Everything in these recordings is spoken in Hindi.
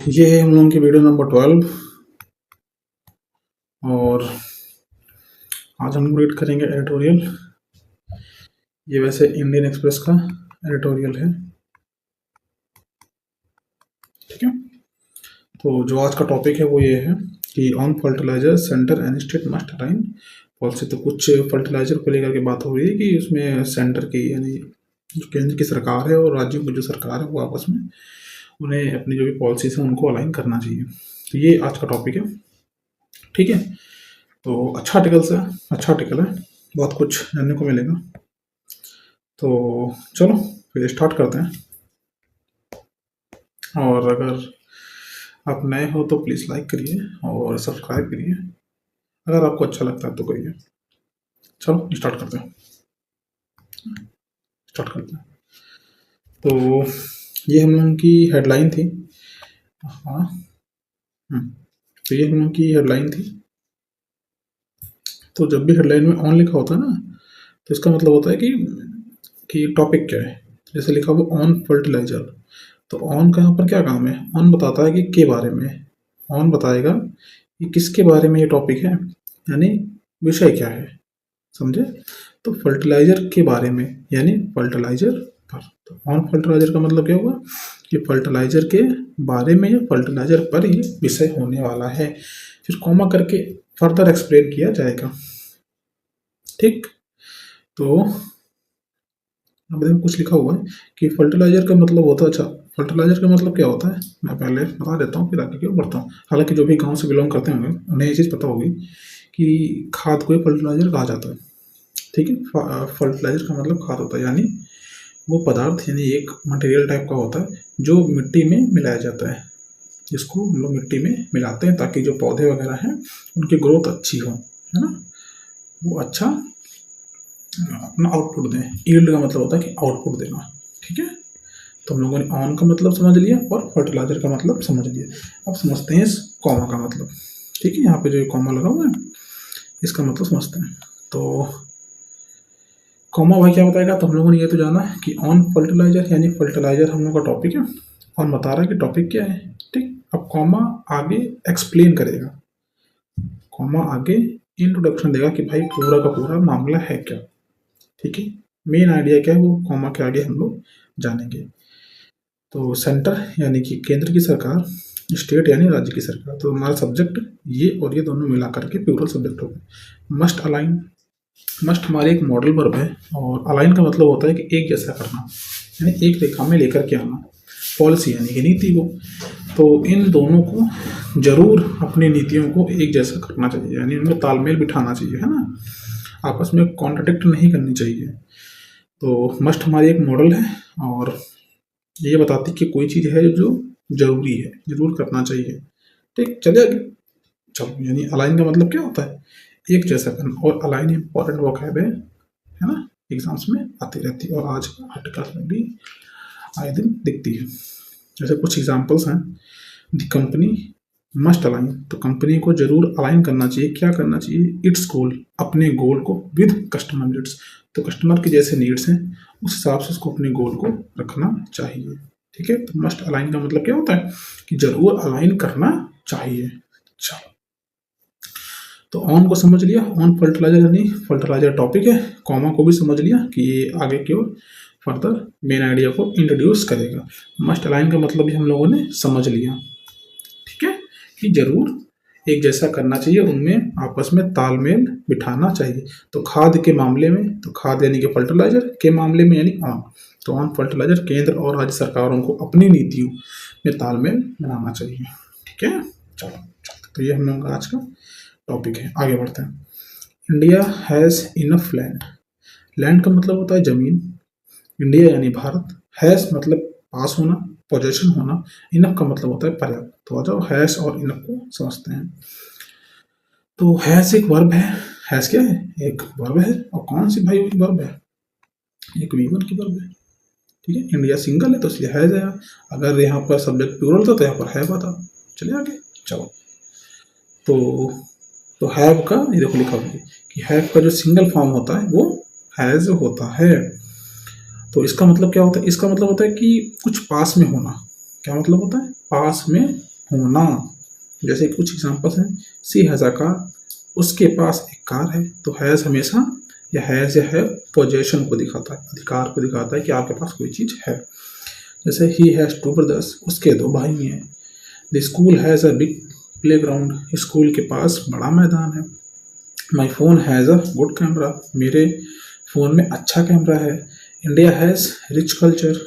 ये है हम लोगों की वीडियो नंबर 12 और आज हम लोग रीड करेंगे एडिटोरियल। ये वैसे इंडियन एक्सप्रेस का एडिटोरियल है, ठीक है। तो जो आज का टॉपिक है वो ये है कि on fertiliser centre and state must align policy. तो कुछ फर्टिलाइजर को लेकर के बात हो रही है कि उसमें सेंटर की यानी जो केंद्र की सरकार है और राज्यों की जो सरकार है वो आपस में उन्हें अपनी जो भी पॉलिसीज है उनको अलाइन करना चाहिए। तो ये आज का टॉपिक है, ठीक है। तो अच्छा आर्टिकल है, बहुत कुछ जानने को मिलेगा। तो चलो फिर स्टार्ट करते हैं। और अगर आप नए हो तो प्लीज़ लाइक करिए और सब्सक्राइब करिए, अगर आपको अच्छा लगता है तो करिए। चलो स्टार्ट करते हैं। तो ये हम लोगों की हेडलाइन थी। हाँ, तो ये हम लोगों की हेडलाइन थी। तो जब भी हेडलाइन में ऑन लिखा होता है ना, तो इसका मतलब होता है कि टॉपिक क्या है। जैसे लिखा हुआ ऑन फर्टिलाइजर, तो ऑन का यहाँ पर क्या काम है? ऑन बताता है कि के बारे में, ऑन बताएगा कि किसके बारे में ये टॉपिक है, यानी विषय क्या है, समझे। तो फर्टिलाइजर के बारे में यानी फर्टिलाइजर पर। तो ऑन फर्टिलाइजर का मतलब क्या होगा कि फर्टिलाइजर के बारे में या फर्टिलाइजर पर ये विषय होने वाला है। फिर कॉमा करके फर्दर एक्सप्लेन किया जाएगा, ठीक। तो अब देखो कुछ लिखा हुआ है कि फर्टिलाइजर का मतलब होता है। अच्छा, फर्टिलाइजर का मतलब क्या होता है मैं पहले बता देता हूँ, फिर आगे क्यों बढ़ता हूँ। हालांकि जो भी गांव से बिलोंग करते होंगे उन्हें ये चीज़ पता होगी कि खाद को फर्टिलाइजर कहा जाता है, ठीक है। फर्टिलाइजर का मतलब खाद होता है, यानी वो पदार्थ यानी एक मटेरियल टाइप का होता है जो मिट्टी में मिलाया जाता है, जिसको हम लोग मिट्टी में मिलाते हैं ताकि जो पौधे वगैरह हैं उनकी ग्रोथ अच्छी हो, है ना, वो अच्छा अपना आउटपुट दें। यील्ड का मतलब होता है कि आउटपुट देना, ठीक है। तो हम लोगों ने ऑन का मतलब समझ लिया और फर्टिलाइजर का मतलब समझ लिया। अब समझते हैं इस कॉमा का मतलब, ठीक है। यहाँ पे जो कॉमा लगा हुआ है इसका मतलब समझते हैं। तो कॉमा भाई क्या बताएगा? तो हम लोगों ने ये तो जाना है कि ऑन फर्टिलाइजर यानी फर्टिलाइजर हम लोग का टॉपिक है और बता रहा है कि टॉपिक क्या है, ठीक। अब कॉमा आगे एक्सप्लेन करेगा, कॉमा आगे इंट्रोडक्शन देगा कि भाई पूरा का पूरा मामला है क्या, ठीक है। मेन आइडिया क्या है वो कॉमा के आगे हम लोग जानेंगे। तो सेंटर यानी कि केंद्र की सरकार, स्टेट यानी राज्य की सरकार। तो हमारा सब्जेक्ट ये और ये दोनों मिला करके प्लूरल सब्जेक्ट हो गए। मस्ट अलाइन, मस्ट हमारी एक मॉडल वर्ब है और अलाइन का मतलब होता है कि एक जैसा करना, यानी एक रेखा में लेकर के आना। पॉलिसी यानी कि नीति को। तो इन दोनों को जरूर अपनी नीतियों को एक जैसा करना चाहिए, यानी उनमें तालमेल बिठाना चाहिए, है ना, आपस में कॉन्ट्रडिक्ट नहीं करनी चाहिए। तो मस्ट हमारी एक मॉडल है और ये बताती है कि कोई चीज़ है जो जरूरी है, जरूर करना चाहिए, ठीक। चलिए आगे चलो, यानी अलाइन का मतलब क्या होता है? एक जैसा करना। और अलाइन इंपॉर्टेंट वर्ब है ना, एग्जाम्स में आती रहती है और आज आर्टिकल में भी आए दिन दिखती है। जैसे कुछ एग्जाम्पल्स हैं, द कंपनी मस्ट अलाइन, तो कंपनी को जरूर अलाइन करना चाहिए। क्या करना चाहिए? इट्स गोल, अपने गोल को, विद कस्टमर नीड्स, तो कस्टमर के जैसे नीड्स हैं उस हिसाब से उसको अपने गोल को रखना चाहिए, ठीक है। तो मस्ट अलाइन का मतलब क्या होता है कि जरूर अलाइन करना चाहिए। चलो, तो ऑन को समझ लिया, ऑन फर्टिलाइजर यानी फर्टिलाइजर टॉपिक है। कॉमा को भी समझ लिया कि ये आगे की ओर फर्दर मेन आइडिया को इंट्रोड्यूस करेगा। मस्ट अलाइन का मतलब भी हम लोगों ने समझ लिया, ठीक है, कि जरूर एक जैसा करना चाहिए, उनमें आपस में तालमेल बिठाना चाहिए। तो खाद के मामले में, तो खाद यानी कि फर्टिलाइजर के मामले में यानी ऑन, तो ऑन फर्टिलाइजर केंद्र और राज्य सरकारों को अपनी नीतियों में तालमेल बनाना चाहिए, ठीक है। चलो, तो ये हम लोगों का आज का टॉपिक है। आगे बढ़ते हैं। India has enough land, land का मतलब होता है जमीन, इंडिया यानी भारत, हैज़ मतलब पास होना, पोजेशन होना, इनफ का मतलब होता है पर्याप्त। तो आ जाओ हैज़ और इनफ को समझते हैं। तो हैज़ एक वर्ब है, हैज़ क्या है? एक वर्ब है। और कौन सी भाई वर्ब है? एक वीवन की वर्ब है, ठीक है। इंडिया सिंगल है तो इसलिए हैज़ आया। अगर यहाँ पर सब्जेक्ट प्लूरल था तो यहाँ पर हैव आता। चलिए आगे चलो। तो हैव का ये देखो लिखा हुआ है कि हैव का जो सिंगल फॉर्म होता है वो हैज़ होता है। तो इसका मतलब क्या होता है? इसका मतलब होता है कि कुछ पास में होना। क्या मतलब होता है? पास में होना। जैसे कुछ एग्जांपल्स हैं, सी हैज़ अ कार, उसके पास एक कार है। तो हैज़ हमेशा या हैज़ या है पोजेशन को दिखाता है, अधिकार को दिखाता है कि आपके पास कोई चीज़ है। जैसे ही हैज़ टू ब्रदर्स, उसके दो भाई हैं। The school has a big play ground, school के पास बड़ा मैदान है। My phone has a good camera, मेरे फ़ोन में अच्छा कैमरा है। India has rich culture,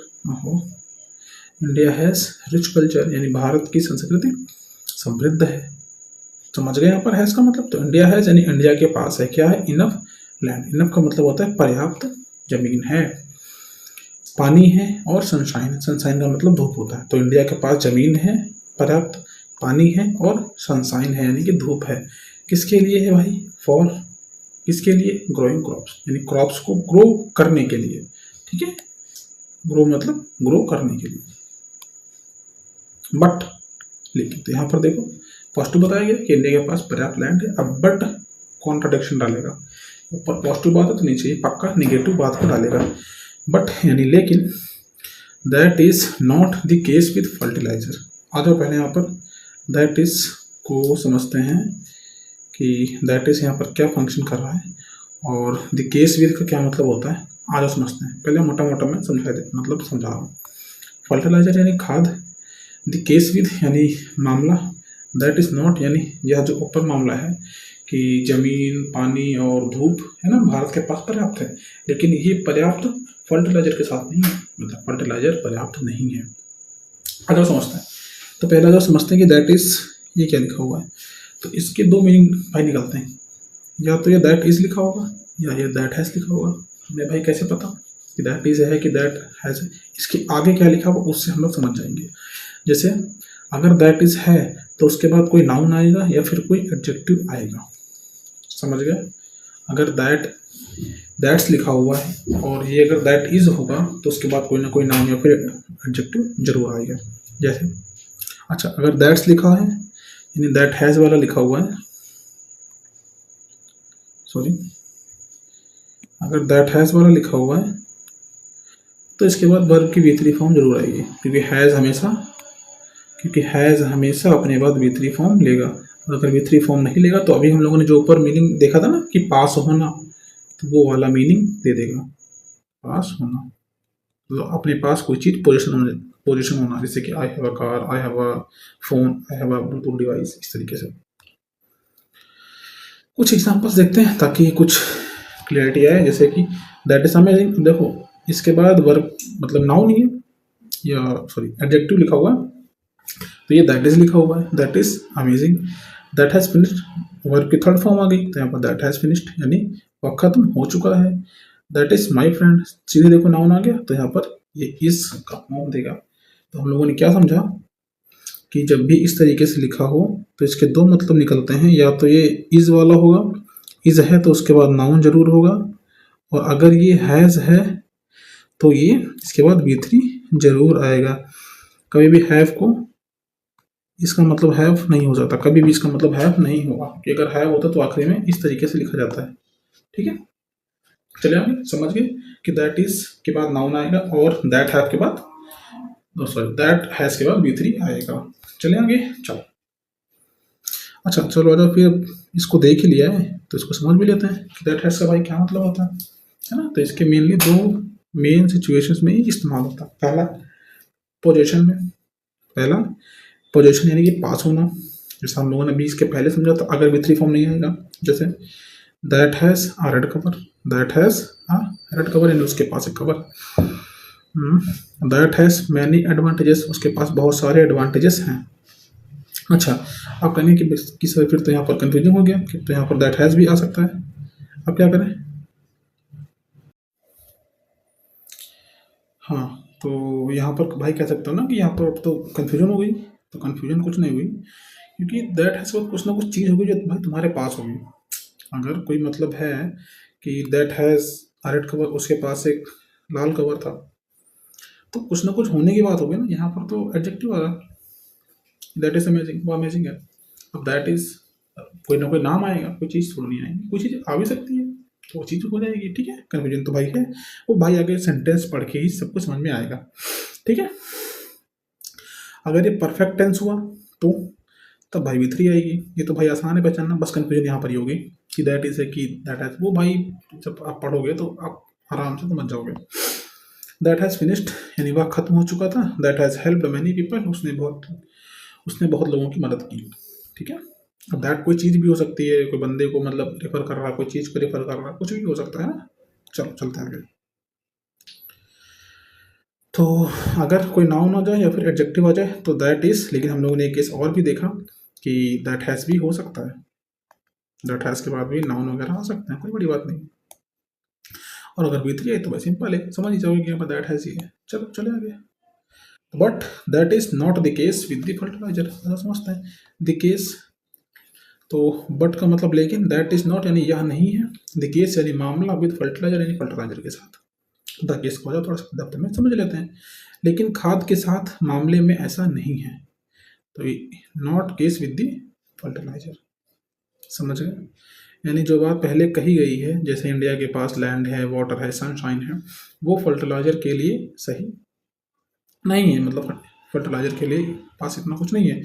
India has rich culture यानी भारत की संस्कृति समृद्ध है। समझ गए यहाँ पर हैज़ का मतलब। तो इंडिया हैज़ यानी इंडिया के पास है क्या है, इनफ लैंड। इनफ का मतलब होता है पर्याप्त जमीन है। पानी है और सनशाइन, सनशाइन का मतलब धूप होता है। तो इंडिया के पास जमीन है, पर्याप्त पानी है और सनशाइन है यानी कि धूप है। किसके लिए है भाई, फॉर किसके लिए, ग्रोइंग क्रॉप्स यानी क्रॉप्स को ग्रो करने के लिए। ठीक है, ग्रो मतलब ग्रो करने के लिए। बट लेकिन, तो यहाँ पर देखो पॉजिटिव बताया गया कि इंडिया के पास पर्याप्त लैंड है। अब बट कॉन्ट्राडिक्शन डालेगा, ऊपर पॉजिटिव बात है तो नीचे पक्का निगेटिव बात को डालेगा। बट यानी लेकिन, that is not the case with fertiliser. आ जाओ पहले यहाँ पर दैट इज को समझते हैं कि दैट इज यहाँ पर क्या फंक्शन कर रहा है और द केस विद का क्या मतलब होता है। आ जाओ समझते हैं। पहले मोटा मोटा मैं समझा रहा हूँ। फर्टिलाइजर यानी खाद, द केस विद यानी मामला, दैट इज नॉट यानी यह जो ऊपर मामला है कि जमीन, पानी और धूप है ना, भारत के पास पर्याप्त है, लेकिन ये पर्याप्त फर्टिलाइजर के साथ नहीं है, मतलब फर्टिलाइजर पर्याप्त नहीं है। अगर समझते हैं तो पहला जो समझते हैं कि दैट इज, ये क्या लिखा हुआ है, तो इसके दो मीनिंग भाई निकलते हैं। या तो ये दैट इज लिखा होगा या ये दैट हैज लिखा होगा। हमें भाई कैसे पता कि दैट इज है कि दैट हैज है, इसके आगे क्या लिखा होगा उससे हम लोग समझ जाएंगे। जैसे अगर दैट इज है तो उसके बाद कोई नाउन आएगा या फिर कोई एडजेक्टिव आएगा। समझ गए। अगर दैट्स लिखा हुआ है और ये अगर दैट इज होगा तो उसके बाद कोई ना कोई नाउन या फिर एडजेक्टिव जरूर आएगा। जैसे अच्छा, अगर दैट्स लिखा है यानी दैट हैज वाला लिखा हुआ है, सॉरी, अगर दैट हैज वाला लिखा हुआ है तो इसके बाद वर्ब की वी3 फॉर्म जरूर आएगी, क्योंकि हैज़ हमेशा अपने बाद वी3 फॉर्म लेगा। और अगर वी3 फॉर्म नहीं लेगा तो अभी हम लोगों ने जो ऊपर मीनिंग देखा था ना कि पास होना, तो वो वाला मीनिंग दे देगा, पास होना। तो अपने पास कोई चीज़ पोजिशन होना, जैसे कि I have a car, I have a phone, I have a Bluetooth device, इस तरीके से। कुछ एग्जांपल्स देखते हैं ताकि कुछ क्लियरिटी आए। जैसे कि दैट इज अमेजिंग, देखो इसके बाद वर्ब मतलब नाउन ही है या सॉरी एडजेक्टिव लिखा हुआ है, तो ये दैट इज लिखा हुआ है, that is amazing. That has finished, verb की थर्ड फॉर्म आ गई तो यहाँ पर दैट हैज फिनिश्ड यानी वह खत्म हो चुका है। दैट इज माई फ्रेंड, सीधे देखो नाउन आ गया तो यहाँ पर ये इज का फॉर्म देगा। तो हम लोगों ने क्या समझा कि जब भी इस तरीके से लिखा हो तो इसके दो मतलब निकलते हैं, या तो ये इज वाला होगा, इज है तो उसके बाद नाउन जरूर होगा, और अगर ये हैज़ है तो ये इसके बाद वी3 जरूर आएगा। कभी भी हैव को इसका मतलब हैव नहीं हो जाता, कभी भी इसका मतलब हैव नहीं होगा, कि अगर हैव होता तो आखिरी में इस तरीके से लिखा जाता है। ठीक है, चलिए आगे समझ गए कि दैट इज के बाद नाउन आएगा और दैट हैव के बाद सॉरी दैट हैज के बाद वी3 आएगा। चलिए आगे चलो। अच्छा चलो अगर फिर इसको देख ही लिया है तो इसको समझ भी लेते हैं कि दैट हैज का भाई क्या मतलब होता है ना। तो इसके मेनली दो मेन सिचुएशंस में ही इस्तेमाल होता है। पहला पोजीशन में, पहला पोजीशन यानी कि पास होना, जैसे हम लोगों ने भी इसके पहले समझा था। अगर वी3 फॉर्म नहीं आएगा, जैसे that has a red cover, that has a red cover यानी उसके पास एक cover. That has many advantages, उसके पास बहुत सारे एडवांटेजेस हैं। अच्छा, आप कहने कि सर फिर तो यहाँ पर कंफ्यूजन हो गया कि तो यहाँ पर दैट हैज भी आ सकता है, अब क्या करें। हाँ, तो यहाँ पर भाई कह सकता हूँ ना कि यहाँ पर अब तो कन्फ्यूजन हो गई। तो कन्फ्यूजन कुछ नहीं हुई, क्योंकि दैट हैज कुछ ना कुछ चीज़ होगी जो भाई तुम्हारे पास होगी। अगर कोई मतलब है कि that has a red cover, उसके पास एक लाल कवर था, तो कुछ ना कुछ होने की बात होगी ना। यहाँ पर तो एडजेक्टिव आ रहा, दैट इज अमेजिंग, वो अमेजिंग है। अब दैट इज कोई ना कोई नाम आएगा, कोई चीज़ थोड़ी नहीं आएगी, कोई चीज़ आ भी सकती है तो वो चीज़ हो जाएगी। ठीक है, कन्फ्यूजन तो भाई है, वो भाई आगे सेंटेंस पढ़ के ही सब कुछ समझ में आएगा। ठीक है, अगर ये परफेक्ट टेंस हुआ तो तब भाई V3 आएगी। ये तो भाई आसान है पहचानना, बस कंफ्यूजन यहाँ पर ही होगी कि दैट इज है कि दैट हैज, वो भाई जब आप पढ़ोगे तो आप आराम से समझ जाओगे। दैट हैज फिनिश्ड यानी वह खत्म हो चुका था। That has helped many people, उसने बहुत लोगों की मदद की। ठीक है, अब दैट कोई चीज़ भी हो सकती है, कोई बंदे को मतलब रेफर कर रहा है, कोई चीज़ को रेफर कर रहा है, कुछ भी हो सकता है ना। चलो चलते हैं आगे। तो अगर कोई नाउन आ जाए या फिर एडजेक्टिव आ जाए तो दैट इज, लेकिन हम लोगों ने एक केस और भी देखा कि दैट हैज़ भी हो सकता है, दैट हैज़ के बाद भी नाउन वगैरह आ सकते हैं, कोई बड़ी बात नहीं। और अगर V3 है तो वह सिंपल है, समझ ही जाओगे कि यहाँ पर दैट हैज़ ही है। चलो चले आगे। But that is not the case with the fertiliser, ऐसा समझते हैं द केस। तो बट का मतलब लेकिन, दैट इज नॉट यानी यह नहीं है, द केस यानी मामला विद फर्टिलाइजर यानी फर्टिलाइजर के साथ। द केस को थोड़ा सा दफ्तर में समझ लेते हैं, लेकिन खाद के साथ मामले में ऐसा नहीं है। तो not case with the fertiliser, समझ गए। यानी जो बात पहले कही गई है, जैसे इंडिया के पास लैंड है, वाटर है, सनशाइन है, वो फर्टिलाइजर के लिए सही नहीं है। मतलब फर्टिलाइजर के लिए पास इतना कुछ नहीं है।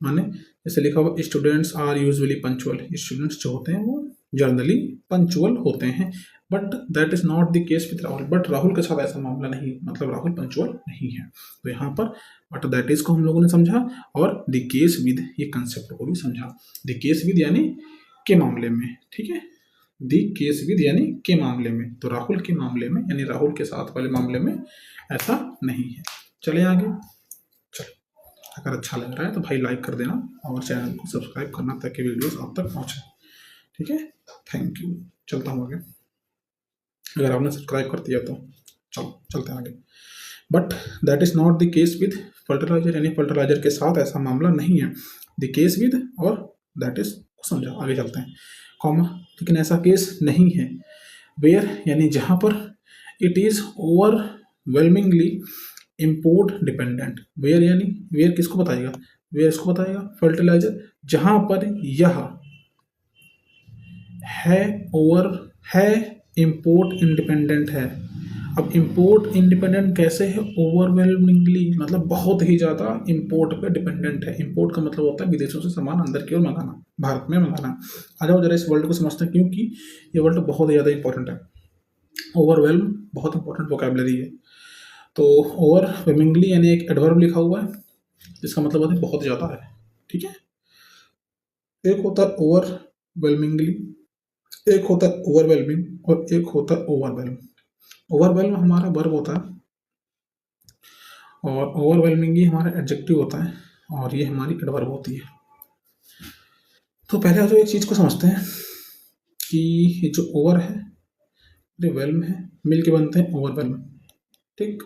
माने जैसे लिखा हुआ students are usually punctual, students जो होते हैं वो जनरली पंचुअल होते हैं। But that is not the case with Rahul, but Rahul के साथ ऐसा मामला नहीं, मतलब राहुल पंचुअल नहीं है। तो यहाँ पर बट दैट इज को हम लोगों ने समझा और द केस विद ये कंसेप्ट को भी समझा। द केस विद यानी के मामले में, ठीक है, द केस विद यानी के मामले में। तो राहुल के मामले में यानी राहुल के साथ वाले मामले में ऐसा नहीं है। चले आगे। चलो, अगर अच्छा लग रहा है तो भाई लाइक कर देना और चैनल को सब्सक्राइब करना ताकि वीडियोस आप तक पहुंचे। ठीक है, थैंक यू। चलता हूँ आगे, अगर आपने सब्सक्राइब कर दिया तो। चलो चलते हैं आगे। But that is not the case with fertiliser यानी फर्टिलाइजर के साथ ऐसा मामला नहीं है। द केस विद और दैट इज को समझा, आगे चलते हैं। कॉमा, लेकिन ऐसा केस नहीं है। वेयर यानी जहाँ पर it is overwhelmingly import dependent. Where यानी वेयर किसको बताएगा, वेयर इसको बताएगा फर्टिलाइजर, जहां पर यह है ओवर है इम्पोर्ट इंडिपेंडेंट है। अब इम्पोर्ट इंडिपेंडेंट कैसे है, ओवरवेलमिंगली मतलब बहुत ही ज़्यादा इम्पोर्ट पे डिपेंडेंट है। इम्पोर्ट का मतलब होता है विदेशों से सामान अंदर की ओर मंगाना, भारत में मंगाना। आ जाओ जरा इस वर्ल्ड को समझते हैं, क्योंकि ये वर्ल्ड बहुत ही ज़्यादा इंपॉर्टेंट है। ओवरवेल्म बहुत इंपॉर्टेंट वोकैबुलरी है। तो ओवरवेलमिंगली यानी एक एडवर्ब लिखा हुआ है जिसका मतलब होता है बहुत ज़्यादा है। ठीक है, एक होता है ओवरवेलमिंगली, एक होता है ओवरवेलमिंग और एक होता है ओवरवेलम। ओवरवेलम हमारा वर्ब होता है और ओवरवेलमिंग ही हमारा एडजेक्टिव होता है और ये हमारी एडवर्ब होती है। तो पहले तो एक चीज़ को समझते हैं कि ये जो ओवर है, जो वेल्म है, मिल के बनते हैं ओवरवेलम। ठीक,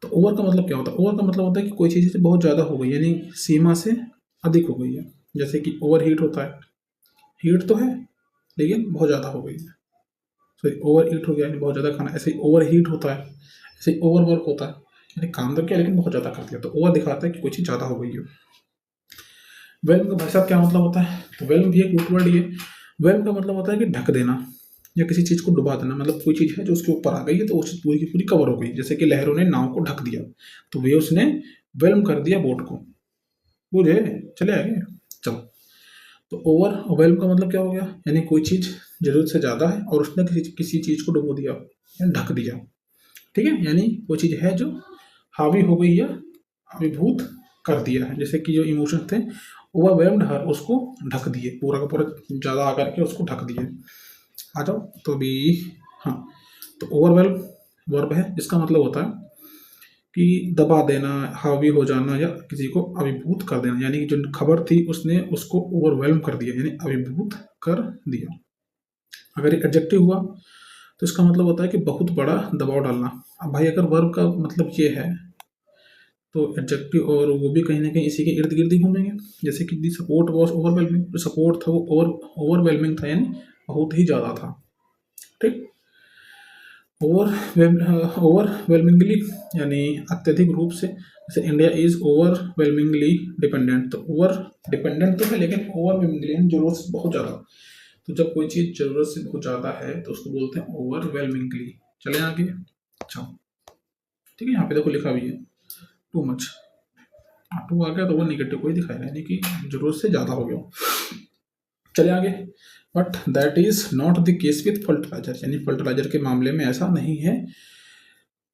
तो ओवर का मतलब क्या होता है, ओवर का मतलब होता है कि कोई चीज़ से बहुत ज़्यादा हो गई यानी सीमा से अधिक हो गई है। जैसे कि ओवर हीट होता है, हीट तो है लेकिन बहुत ज़्यादा हो गई है। सॉरी, ओवर ईट हो गया यानी बहुत ज़्यादा खाना। ऐसे ही ओवर हीट होता है, ऐसे ही ओवर वर्क होता है यानी काम तो किया लेकिन बहुत ज़्यादा कर दिया। तो ओवर दिखाता है कि कोई चीज़ ज़्यादा हो गई है। वेल्म का भाई साहब क्या मतलब होता है, तो वेल्म भी एक रूट वर्ड ही है। वेल्म का मतलब होता है कि ढक देना या किसी चीज़ को डुबा देना। मतलब कोई चीज़ है जो उसके ऊपर आ गई है तो वो चीज़ पूरी की पूरी कवर हो गई। जैसे कि लहरों ने नाव को ढक दिया, तो वेव्स ने वेल्म कर दिया बोट को। बुझे, चले आगे। चलो, तो ओवरवेल्म का मतलब क्या हो गया, यानी कोई चीज़ जरूरत से ज़्यादा है और उसने किसी चीज़ को डुबो दिया या ढक दिया। ठीक है, यानी वो चीज़ है जो हावी हो गई या अभिभूत कर दिया है। जैसे कि जो इमोशंस थे ओवरवेल्म्ड हर, उसको ढक दिए, पूरा का पूरा ज़्यादा आकर के उसको ढक दिए। आ जाओ तो भी, हाँ, तो ओवरवेल्म वर्ब है जिसका मतलब होता है कि दबा देना, हावी हो जाना या किसी को अभिभूत कर देना। यानी कि जो खबर थी उसने उसको ओवरवेल्म कर दिया यानी अभिभूत कर दिया। अगर ये एडजेक्टिव हुआ तो इसका मतलब होता है कि बहुत बड़ा दबाव डालना। अब भाई अगर वर्ब का मतलब ये है तो एडजेक्टिव और वो भी कहीं ना कहीं इसी के इर्द गिर्द ही घूमेंगे। जैसे कि दी सपोर्ट वॉज ओवरवेलमिंग, जो सपोर्ट था वो ओवरवेलमिंग था यानी बहुत ही ज़्यादा था। ठीक, ओवरवेलमिंगली यानी अत्यधिक रूप से। जैसे इंडिया इज ओवरवेलमिंगली डिपेंडेंट, तो ओवर डिपेंडेंट तो है लेकिन ओवरवेलमिंगली जरूरत से बहुत ज़्यादा। तो जब कोई चीज़ जरूरत से बहुत ज़्यादा है तो उसको बोलते हैं ओवरवेलमिंगली। चले आगे। अच्छा, ठीक है, यहाँ पे देखो लिखा भी है टू मच। टू आ गया तो वो निगेटिव को ही दिखाएगा, यानी कि जरूरत से ज़्यादा हो गया। चलिए आगे। But that is not the case with fertiliser, यानी फर्टिलाइजर के मामले में ऐसा नहीं है,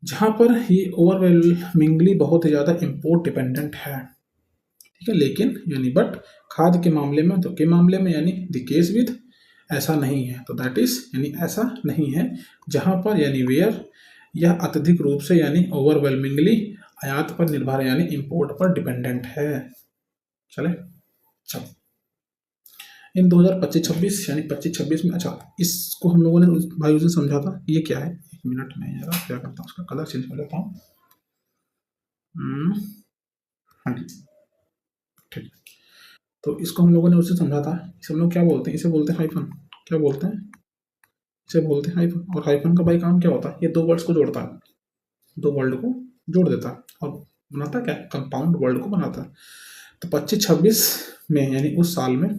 जहाँ पर ये ओवरवेलमिंगली बहुत ही ज़्यादा इम्पोर्ट डिपेंडेंट है। ठीक है, लेकिन यानी बट खाद के मामले में, तो के मामले में यानी द केस विथ ऐसा नहीं है, तो दैट इज यानी ऐसा नहीं है, जहाँ पर यानी वेयर यह अत्यधिक रूप से यानी ओवरवेलमिंगली आयात पर निर्भर यानी इंपोर्ट पर डिपेंडेंट है। चले चल इन 2025-26 यानी 25-26 में, अच्छा इसको हम लोगों ने भाई उस दिन समझा था, ये क्या है, एक मिनट में यार क्या करता हूँ, उसका कलर चेंज कर लेता हूँ। हाँ जी, ठीक। तो इसको हम लोगों ने उससे समझा था, इसे हम लोग क्या बोलते हैं, इसे बोलते हैं हाइफन, क्या बोलते हैं, इसे बोलते हैं हाइफन। और हाइफन का भाई काम क्या होता है, ये दो वर्ड्स को जोड़ता है, दो वर्ड को जोड़ देता है और बनाता क्या, कंपाउंड वर्ड को बनाता है। तो 25-26 में यानी उस साल में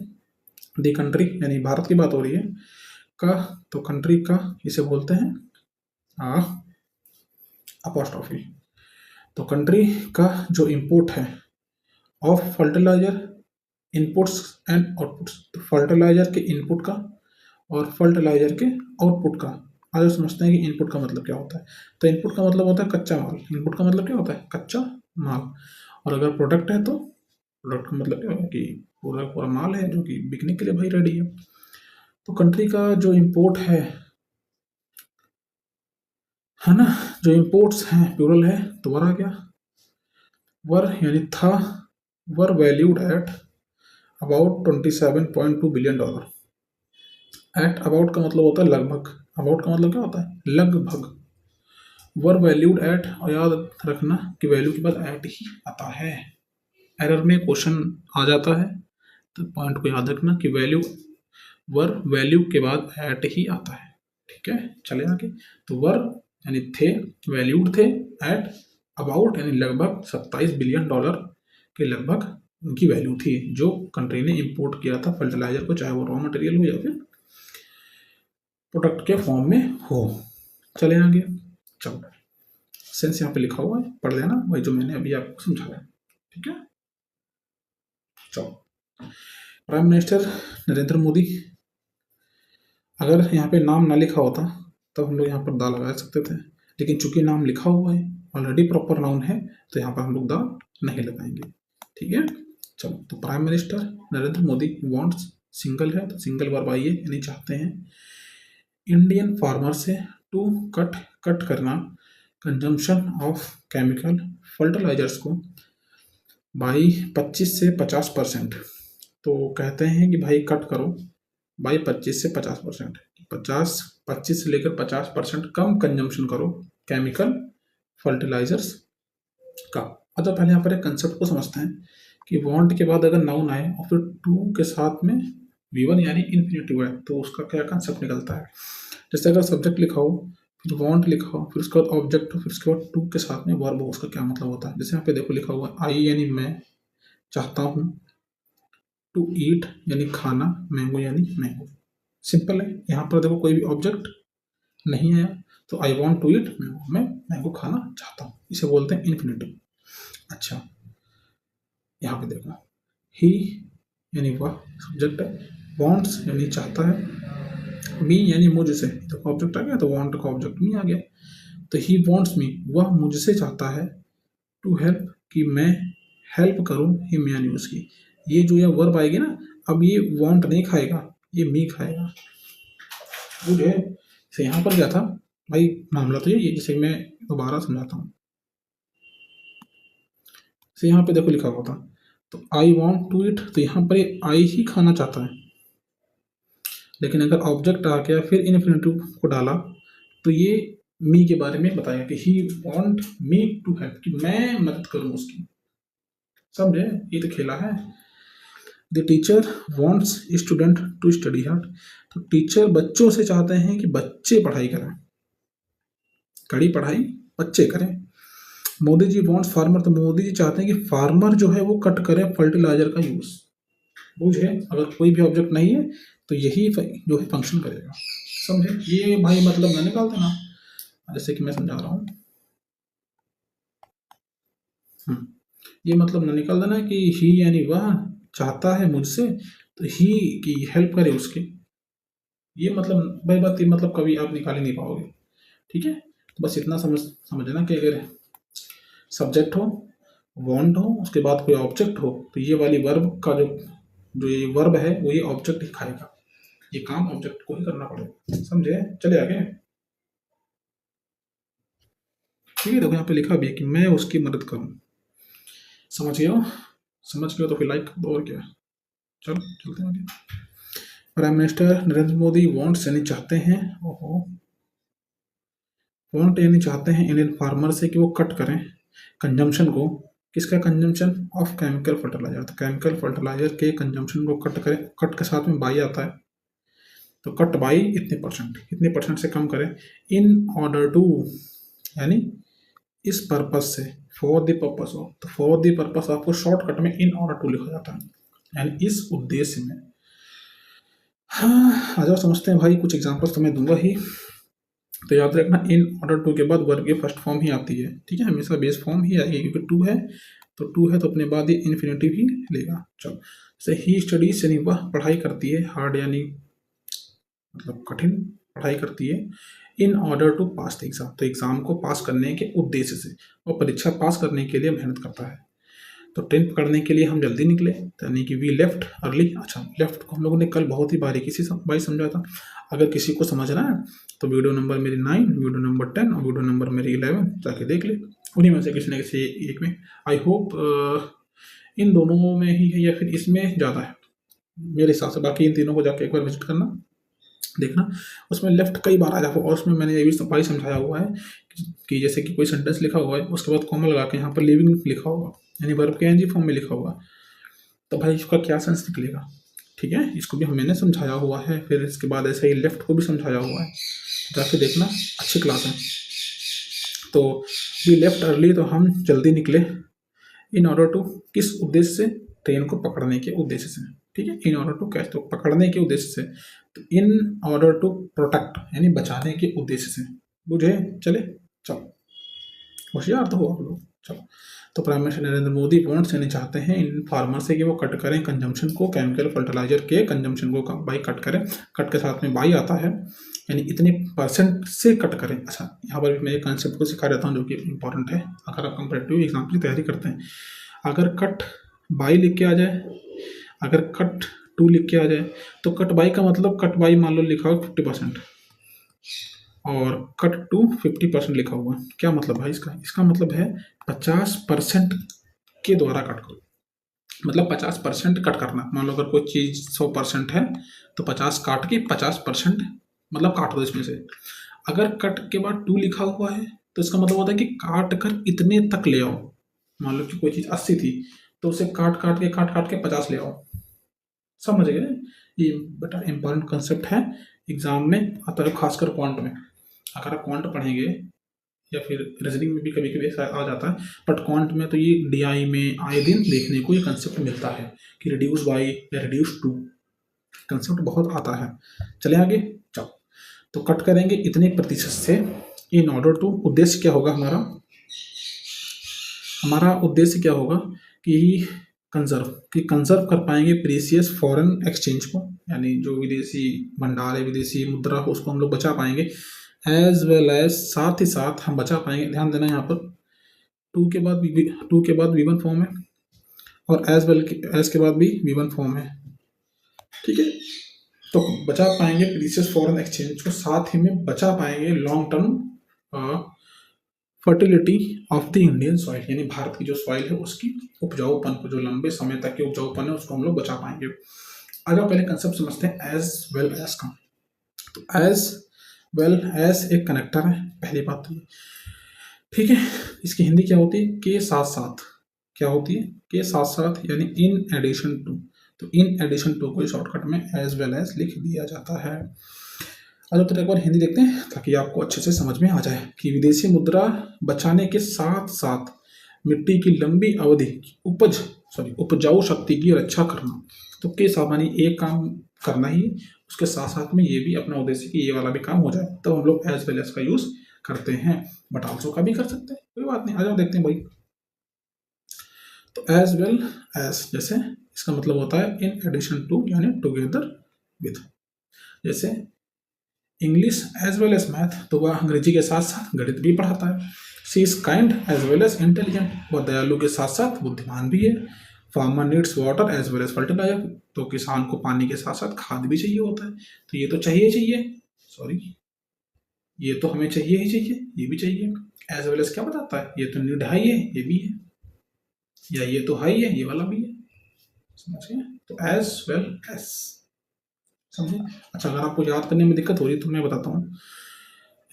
दी कंट्री यानी भारत की बात हो रही है का, तो कंट्री का इसे बोलते हैं अपॉस्ट्रोफी। तो कंट्री का जो इंपोर्ट है of fertiliser inputs and outputs, तो फर्टिलाइजर के इनपुट का और फर्टिलाइजर के आउटपुट का, आज समझते हैं कि इनपुट का मतलब क्या होता है। तो इनपुट का मतलब होता है कच्चा माल, इनपुट का मतलब क्या होता है, कच्चा माल। और अगर प्रोडक्ट है तो प्रोडक्ट का मतलब क्या है कि पूरा पूरा माल है जो कि बिकने के लिए भाई रेडी है। तो कंट्री का जो इम्पोर्ट है ना, जो इम्पोर्ट्स हैं प्लूरल है, तो वर आ गया, वर यानी था, वर valued at about $27.2 billion. At about का मतलब होता है लगभग, अबाउट का मतलब क्या होता है, लगभग। वर वैल्यूड एट, और याद रखना कि वैल्यू के बाद एट ही आता है, एरर में क्वेश्चन आ जाता है, तो पॉइंट को याद रखना कि वैल्यू, वर वैल्यू के बाद एट ही आता है। ठीक है, चले आगे। तो वर यानी थे, वैल्यूड थे, एट अबाउट यानी लगभग $27 बिलियन के लगभग उनकी वैल्यू थी, जो कंट्री ने इंपोर्ट किया था फर्टिलाइजर को, चाहे वो रॉ मटेरियल हो या फिर प्रोडक्ट के फॉर्म में हो। चले आगे। चलो सेंस यहाँ पे लिखा हुआ है, पढ़ लेना वही जो मैंने अभी आपको समझाया। ठीक है, चलो प्राइम मिनिस्टर नरेंद्र मोदी, अगर यहाँ पे नाम ना लिखा होता तो हम लोग यहाँ पर दा लगा सकते थे, लेकिन चूंकि नाम लिखा हुआ है, ऑलरेडी प्रॉपर नाउन है, तो यहाँ पर हम लोग दा नहीं लगाएंगे। ठीक है, चलो। तो prime minister Narendra Modi wants, single है तो सिंगल वर्ब आइए, यानी चाहते हैं इंडियन फार्मर से टू कट करना कंजम्पशन ऑफ केमिकल फर्टिलाइजर्स को बाई 25 से 50%। तो कहते हैं कि भाई कट करो बाई 25 से 50%, 25 से लेकर 50% कम कंजम्पशन करो केमिकल फर्टिलाइजर्स का। तो पहले यहाँ पर एक कंसेप्ट को समझते हैं कि वांट के बाद अगर नाउन आए और फिर टू के साथ में V1 यानी इन्फिनेटिव है, तो उसका क्या कंसेप्ट निकलता है। जैसे अगर सब्जेक्ट लिखा हो, फिर वांट लिखा हो, फिर उसके बाद ऑब्जेक्ट हो, फिर उसके बाद टू के साथ में वर्ब हो, उसका क्या मतलब होता है। जैसे यहाँ पे देखो लिखा हुआ आई यानी मैं चाहता हूँ, टू ईट यानी खाना, मैंगो यानी मैंगो। सिंपल है, यहाँ पर देखो कोई भी ऑब्जेक्ट नहीं आया, तो I want to eat mango, मैं मैंगो खाना चाहता हूँ, इसे बोलते हैं इन्फिनेटिव। अच्छा, यहाँ पे देखो ही यानी वह सब्जेक्ट है, वॉन्ट्स यानी चाहता है, मी यानी मुझसे, तो ऑब्जेक्ट आ गया, तो वॉन्ट का ऑब्जेक्ट मी आ गया। तो ही वॉन्ट्स मी, वह मुझसे चाहता है, टू हेल्प कि मैं हेल्प करूँ हिम यानी उसकी। ये जो यह वर्ब आएगी ना, अब ये वॉन्ट नहीं खाएगा, ये मी खाएगा। गुड है। तो यहाँ पर क्या था भाई, मामला तो ये जैसे मैं दोबारा समझाता हूँ। तो यहाँ पे देखो लिखा हुआ था, तो आई वॉन्ट टू इट, तो यहाँ पर आई ही खाना चाहता है, लेकिन अगर ऑब्जेक्ट आ गया फिर इन्फिनेटिव को डाला, तो ये मी के बारे में बताया कि ही वॉन्ट मी टू हेल्प, कि मैं मदद करूँ उसकी। समझे, ये तो खेला है। The teacher wants student to study hard, तो टीचर बच्चों से चाहते हैं कि बच्चे पढ़ाई करें, कड़ी पढ़ाई बच्चे करें। मोदी जी वॉन्ट्स फार्मर, तो मोदी जी चाहते हैं कि फार्मर जो है वो कट करे फर्टिलाइजर का यूज। बुझे, अगर कोई भी ऑब्जेक्ट नहीं है तो यही जो है फंक्शन करेगा। समझे, ये भाई मतलब ना निकाल देना, जैसे कि मैं समझा रहा हूँ। ये मतलब ना निकाल देना कि ही यानी वह चाहता है मुझसे तो ही की हेल्प करे उसके, ये मतलब भाई बात ये मतलब कभी आप निकाल ही नहीं पाओगे। ठीक है, तो बस इतना समझना कि अगर सब्जेक्ट हो, वांट हो, उसके बाद कोई ऑब्जेक्ट हो, तो ये वाली वर्ब का जो जो ये वर्ब है वो ये ऑब्जेक्ट ही खाएगा, ये काम ऑब्जेक्ट को ही करना पड़ेगा। समझे? चले आगे। ठीक है, देखो यहाँ पे लिखा भी है कि मैं उसकी मदद करूं। समझ गए हो? समझ गए हो तो फिर लाइक कर दो, और क्या। चलो चलते हैं आगे। Prime minister Narendra Modi wants यानी चाहते हैं, ओहो, वांट यानी चाहते हैं इंडियन फार्मर से कि वो कट करें कंजम्पशन को, किसका कंजम्पशन? Of chemical fertiliser. तो केमिकल फर्टिलाइजर के कंजम्पशन को कट करें, कट के साथ में बाई आता है, तो कट बाई इतने परसेंट से कम करें, इन ऑर्डर टू यानी इस पर्पज से, फॉर द पर्पज ऑफ, तो फॉर द पर्पज आपको शॉर्टकट में इन ऑर्डर टू लिखा जाता है, यानी इस उद्देश्य में। हाँ, आ जाओ समझते हैं भाई, कुछ एग्जांपल्स तो मैं दूंगा ही, तो याद रखना इन ऑर्डर टू के बाद वर्ब की फर्स्ट फॉर्म ही आती है। ठीक है, हमेशा बेस फॉर्म ही आएगी, क्योंकि टू है तो अपने बाद ये इन्फिनेटिव ही लेगा। चलो, जैसे ही स्टडीज यानी वह पढ़ाई करती है, हार्ड यानी मतलब कठिन पढ़ाई करती है, in order to pass the exam, तो एग्जाम को पास करने के उद्देश्य से, और परीक्षा पास करने के लिए मेहनत करता है। तो ट्रेन पकड़ने के लिए हम जल्दी निकले, यानी कि वी लेफ्ट अर्ली। अच्छा, लेफ्ट को हम लोगों ने कल बहुत ही बारीकी से भाई समझा था, अगर किसी को समझना है तो वीडियो नंबर मेरी 9, वीडियो नंबर 10 और वीडियो नंबर मेरी 11 जाके देख ले, उन्हीं में से किसी न किसी एक में। आई होप इन दोनों में ही है या फिर इसमें ज़्यादा है मेरे हिसाब से, बाकी इन तीनों को जाके एक बार विजिट करना, देखना। उसमें लेफ्ट कई बार आ जाता है, और उसमें मैंने ये भी भाई समझाया हुआ है कि जैसे कि कोई सेंटेंस लिखा हुआ है, उसके बाद कॉमा लगा के यहाँ पर लिविंग लिखा होगा, यानी वर्ब के एनजी फॉर्म में लिखा होगा, तो भाई इसका क्या सेंस निकलेगा। ठीक है, इसको भी मैंने समझाया हुआ है, फिर इसके बाद ऐसे ही लेफ्ट को भी समझाया हुआ है, जाके देखना, अच्छी क्लास है। तो वी लेफ्ट अर्ली, तो हम जल्दी निकले, इन ऑर्डर टू किस उद्देश्य से? ट्रेन को पकड़ने के उद्देश्य से। ठीक है, इन ऑर्डर टू कैच, तो पकड़ने के उद्देश्य से, तो इन ऑर्डर टू प्रोटेक्ट यानी बचाने के उद्देश्य से। बुझे? चले, चलो, होशियार तो हो आप लोग। चलो, तो prime minister Narendra Modi wants यानी चाहते हैं इन फार्मर से कि वो कट करें कंजम्पशन को, केमिकल फर्टिलाइजर के कंजम्पशन को बाई कट करें, कट के साथ में बाई आता है, यानी इतने परसेंट से कट करें। अच्छा, यहाँ पर भी मैं एक कंसेप्ट को सिखा देता हूँ जो कि इंपॉर्टेंट है, अगर आप कंपेरेटिव एग्जाम की तैयारी करते हैं। अगर कट बाई लिख के आ जाए, अगर कट टू लिख के आ जाए, तो कट बाई का मतलब कट बाई मान लो लिखा हो 50%, और कट टू 50% लिखा हुआ। क्या मतलब है इसका? इसका मतलब है 50% के द्वारा कट करो, मतलब 50% कट करना। मान लो अगर कोई चीज़ 100% है तो 50 काट के 50% मतलब काट दो इसमें से। अगर कट के बाद टू लिखा हुआ है तो इसका मतलब होता है कि काट कर इतने तक ले आओ। मान लो कि कोई चीज़ 80 थी तो उसे काट काट के 50 ले आओ। समझ गए? ये बेटा इंपॉर्टेंट कंसेप्ट है, एग्जाम में आता है, खासकर क्वांट में। अगर आप क्वांट पढ़ेंगे या फिर रीजनिंग में भी कभी कभी ऐसा आ जाता है, बट क्वांट में तो ये डीआई में आए दिन देखने को ये कंसेप्ट मिलता है कि रिड्यूस बाई या रिड्यूस टू, कंसेप्ट बहुत आता है। चले आगे, चलो, तो कट करेंगे इतने प्रतिशत से, इन ऑर्डर टू, उद्देश्य क्या होगा हमारा? हमारा उद्देश्य क्या होगा कि कंजर्व कर पाएंगे प्रीसियस फॉरेन एक्सचेंज को, यानी जो विदेशी भंडार है, विदेशी मुद्रा हो, उसको हम लोग बचा पाएंगे, एज वेल एज, साथ ही साथ हम बचा पाएंगे। ध्यान देना यहाँ पर टू के बाद वी1 फॉर्म है, और एज के बाद भी वी1 फॉर्म है। ठीक है, तो बचा पाएंगे प्रीसियस फॉरेन एक्सचेंज को, साथ ही में बचा पाएंगे long term fertility of the Indian soil, यानी भारत की जो सॉइल है उसकी उपजाऊपन को, जो लंबे समय तक के उपजाऊपन है उसको हम लोग बचा पाएंगे। अगर पहले कंसेप्ट समझते हैं एज वेल एज का। तो एज वेल एज एक कनेक्टर है, पहली बात तो ये। ठीक है, इसकी हिंदी क्या होती है? के साथ साथ। क्या होती है? के साथ साथ, यानी इन एडिशन टू। तो इन एडिशन टू को शॉर्टकट में एज वेल एज लिख दिया जाता है। तो एक बार हिंदी देखते हैं ताकि आपको अच्छे से समझ में आ जाए कि विदेशी मुद्रा बचाने के साथ साथ मिट्टी की लंबी अवधि उपजाऊ शक्ति की रक्षा करना। तो के सामानी एक काम करना ही, उसके साथ साथ में ये भी अपना उद्देश्य कि ये वाला भी काम हो जाए, तो हम लोग एज वेल एज का यूज करते हैं, बट आल्सो का भी कर सकते हैं, कोई बात नहीं। आ जाओ देखते हैं भाई। तो एज वेल एज जैसे इसका मतलब होता है इन एडिशन टू यानी टुगेदर विथ। जैसे English as well as math, तो वह अंग्रेजी के साथ साथ गणित भी पढ़ाता है। She is kind as well as intelligent, वह दयालु के साथ साथ बुद्धिमान भी है। Farmer needs water as well as fertiliser, तो किसान को पानी के साथ साथ खाद भी चाहिए होता है। तो ये तो चाहिए, सॉरी, ये तो हमें चाहिए ही चाहिए, ये भी चाहिए। एज वेल एज क्या बताता है, ये तो नीड हाई है, ये भी है, या ये तो हाई है, ये वाला भी है, समझिए। तो एज वेल एज, समझे। अच्छा, अगर आपको याद करने में दिक्कत हो रही है तो मैं बताता हूँ,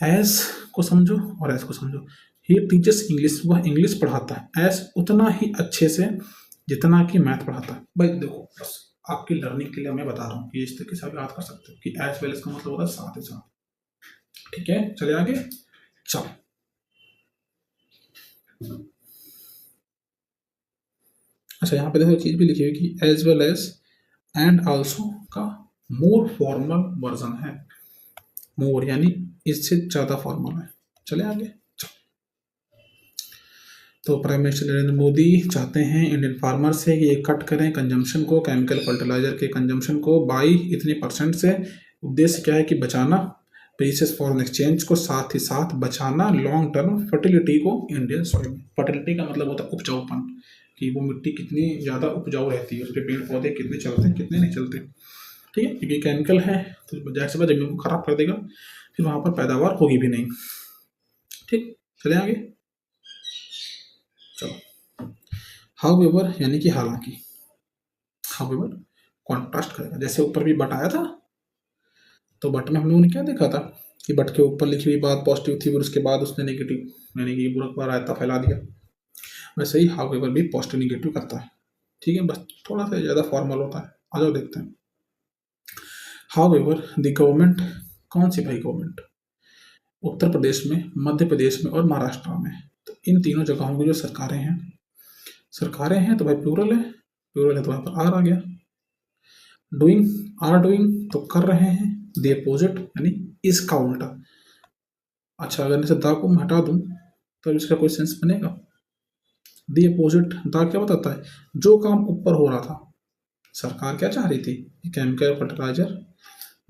एज को समझो और एज को समझो। ही टीचर्स इंग्लिश, वह इंग्लिश पढ़ाता है। एज उतना ही अच्छे से जितना कि मैथ पढ़ाता है। भाई देखो, बस आपकी लर्निंग के लिए मैं बता रहा हूँ कि इस तरीके से आप याद कर सकते हो कि एज वेल एज का मतलब होता है साथ ही साथ। ठीक है, चले आगे। चलो, अच्छा यहाँ पे देखो चीज भी लिखी हुई कि as well as and also का मोर फॉर्मल वर्जन है। मोर यानी इससे ज्यादा फॉर्मल है। चले आगे। तो प्राइम मिनिस्टर नरेंद्र मोदी चाहते हैं इंडियन फार्मर से कि ये कट करें कंजम्पशन को, केमिकल फर्टिलाइजर के कंजम्पशन को बाई इतने % से। उद्देश्य क्या है कि बचाना प्रीशियस फॉरेन एक्सचेंज को, साथ ही साथ बचाना लॉन्ग टर्म फर्टिलिटी को इंडियन सॉइल में। फर्टिलिटी का मतलब होता है उपजाऊपन, कि वो मिट्टी कितनी ज़्यादा उपजाऊ रहती है, उस पर पेड़ पौधे कितने चलते हैं कितने नहीं चलते। ठीक है, क्योंकि केमिकल है तो जाहिर सी बात जमीन को खराब कर देगा, फिर वहाँ पर पैदावार होगी भी नहीं। ठीक, चले आगे। चलो, हाउएवर यानी कि हालांकि, हाउएवर कॉन्ट्रास्ट करेगा। जैसे ऊपर भी बट आया था, तो बट में हम लोगों ने क्या देखा था कि बट के ऊपर लिखी हुई बात पॉजिटिव थी और उसके बाद उसने नेगेटिव यानी कि बुरा रायता फैला दिया। वैसे ही हाउएवर भी पॉजिटिव निगेटिव करता है। ठीक है, बस थोड़ा सा ज़्यादा फॉर्मल होता है। आ जाओ देखते हैं। हाउएवर द गवर्नमेंट, कौन सी भाई गवर्नमेंट, उत्तर प्रदेश में, मध्य प्रदेश में और महाराष्ट्र में। तो इन तीनों जगहों की जो सरकारें हैं, तो भाई प्लूरल है, प्लूरल है तो वहाँ पर आर आ गया। डूइंग, आर डूइंग तो कर रहे हैं, द अपोजिट यानी इसका उल्टा। अच्छा, अगर इसे दा को मैं हटा दूं तो इसका कोई सेंस बनेगा। द अपोजिट, दा क्या बताता है, जो काम ऊपर हो रहा था, सरकार क्या चाह रही थी, केमिकल फर्टिलाइजर,